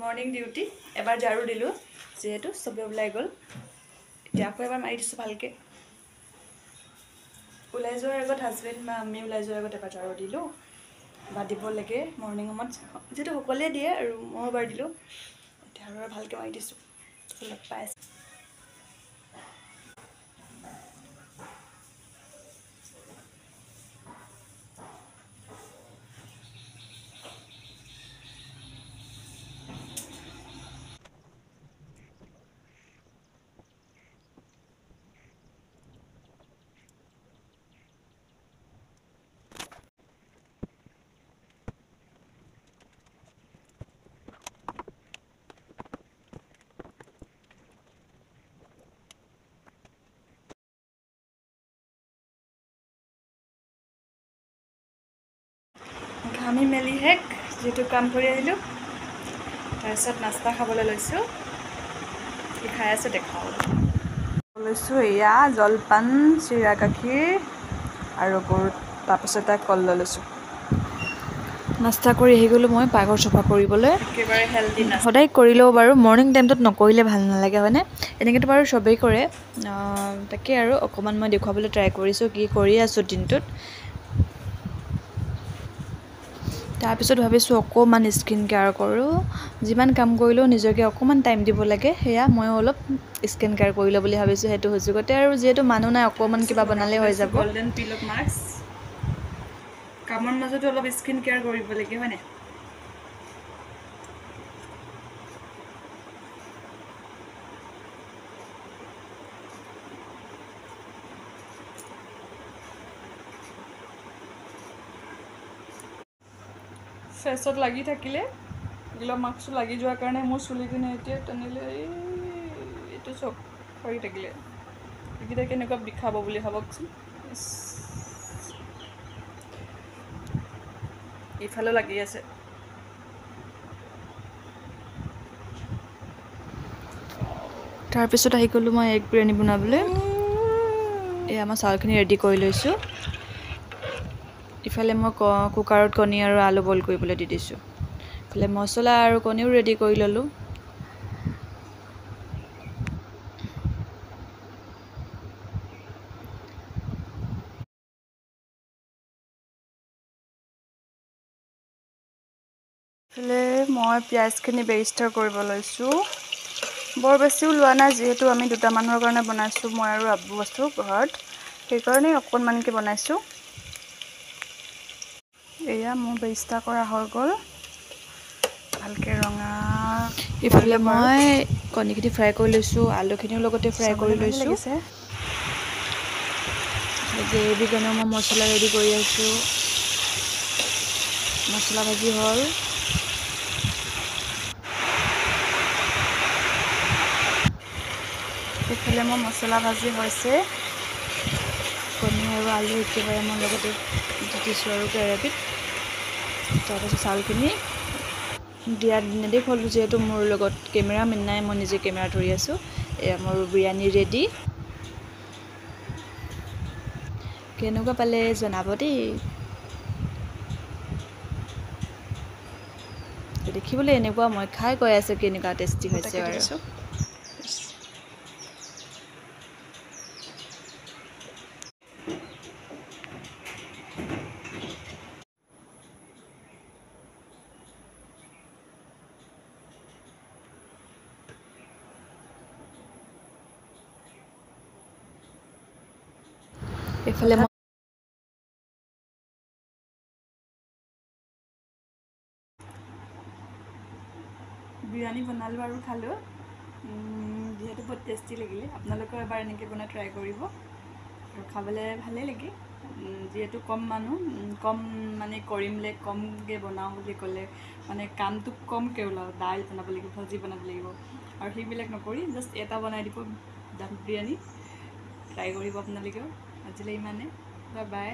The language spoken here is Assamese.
মৰ্নিং ডিউটি এবাৰ ঝাৰু দিলোঁ যিহেতু চবে ওলাই গ'ল এতিয়া আকৌ এবাৰ মাৰি দিছোঁ ভালকৈ ওলাই যোৱাৰ আগত হাজবেণ্ড বা আমি ওলাই যোৱাৰ আগত এবাৰ ঝাৰু দিলোঁ বা দিব লাগে মৰ্নিং সময়ত যিহেতু সকলোৱে দিয়ে আৰু মই এবাৰ দিলোঁ এতিয়া আৰু ভালকৈ মাৰি দিছোঁ লগ পাই আছোঁ ঘামি মেলি শেষ যিহেতু কাম কৰি আহিলোঁ তাৰপিছত নাস্তা খাবলৈ লৈছোঁ কি খাই আছোঁ দেখাওঁ লৈছোঁ এয়া জলপান চিৰা গাখীৰ আৰু গুৰ তাৰপিছত কল লৈ লৈছোঁ নাস্তা কৰি আহি গ'লোঁ মই পাকঘৰ চফা কৰিবলৈ একেবাৰে হেল্ডি সদায় কৰিলেও বাৰু মৰ্ণিং টাইমটোত নকৰিলে ভাল নালাগে হয়নে এনেকৈতো বাৰু চবেই কৰে তাকে আৰু অকণমান মই দেখুৱাবলৈ ট্ৰাই কৰিছোঁ কি কৰি আছোঁ দিনটোত তাৰপিছত ভাবিছোঁ অকণমান স্কিন কেয়াৰ কৰোঁ যিমান কাম কৰিলেও নিজকে অকণমান টাইম দিব লাগে সেয়া ময়ো অলপ স্কিন কেয়াৰ কৰিলোঁ বুলি ভাবিছোঁ সেইটো সুযোগতে আৰু যিহেতু মানুহ নাই অকণমান কিবা বনালে হৈ যাব গল্ডেন পিল অফ মাস্ক কামৰ মাজতো অলপ স্কিন কেয়াৰ কৰিব লাগে হয়নে ফেচত লাগি থাকিলে গ্লো মাস্কটো লাগি যোৱাৰ কাৰণে মোৰ চুলিখিনি এতিয়া টানিলে এইটো চব সৰি থাকিলে এইকেইটা কেনেকুৱা বিষাব বুলি ভাবকচোন ইফালেও লাগি আছে তাৰপিছত আহি গ'লোঁ মই এগ বিৰিয়ানী বনাবলৈ এয়া মই চাউলখিনি ৰেডি কৰি লৈছোঁ ইফালে মই কুকাৰত কণী আৰু আলু বইল কৰিবলৈ দি দিছোঁ ইফালে মছলা আৰু কণীও ৰেডি কৰি ল'লোঁ ইফালে মই পিঁয়াজখিনি বেৰিষ্টাৰ কৰিব লৈছোঁ বৰ বেছিও লোৱা নাই যিহেতু আমি দুটা মানুহৰ কাৰণে বনাইছোঁ মই আৰু আব্বু আছোঁ ঘৰত সেইকাৰণে অকণমানকৈ বনাইছোঁ এয়া মোৰ বেৰিষ্টাৰ কৰা হৈ গ'ল ভালকৈ ৰঙা ইফালে মই কণীখিনি ফ্ৰাই কৰি লৈছোঁ আলুখিনিও লগতে ফ্ৰাই কৰি লৈছোঁ গ্ৰেভি কাৰণেও মই মছলা ৰেডি কৰি আছোঁ মছলা ভাজি হ'ল এইফালে মোৰ মছলা ভাজি হৈছে কণী আৰু আলু একেবাৰে মই লগতে দি দিছোঁ আৰু কেৰাহীত তাৰপাছত চাউলখিনি দিয়াত নেদেখুৱালোঁ যিহেতু মোৰ লগত কেমেৰামেন নাই মই নিজে কেমেৰা ধৰি আছোঁ এয়া মোৰ বিৰিয়ানী ৰেডি কেনেকুৱা পালে জনাব দেই দেখিবলৈ এনেকুৱা মই খাই কৈ আছোঁ কেনেকুৱা টেষ্টি হৈছে আৰু এইফালে বিৰিয়ানী বনালোঁ আৰু খালোঁ যিহেতু বহুত টেষ্টি লাগিলে আপোনালোকেও এবাৰ এনেকৈ বনাই ট্ৰাই কৰিব আৰু খাবলৈ ভালেই লাগে যিহেতু কম মানুহ কম মানে কৰিমলে কমকৈ বনাওঁ বুলি ক'লে মানে কামটো কমকৈ ওলাওঁ দাইল বনাব লাগিব ভাজি বনাব লাগিব আৰু সেইবিলাক নকৰি জাষ্ট এটা বনাই দিব দম বিৰিয়ানী ট্ৰাই কৰিব আপোনালোকেও আজিলৈ ইমানে বাই বাই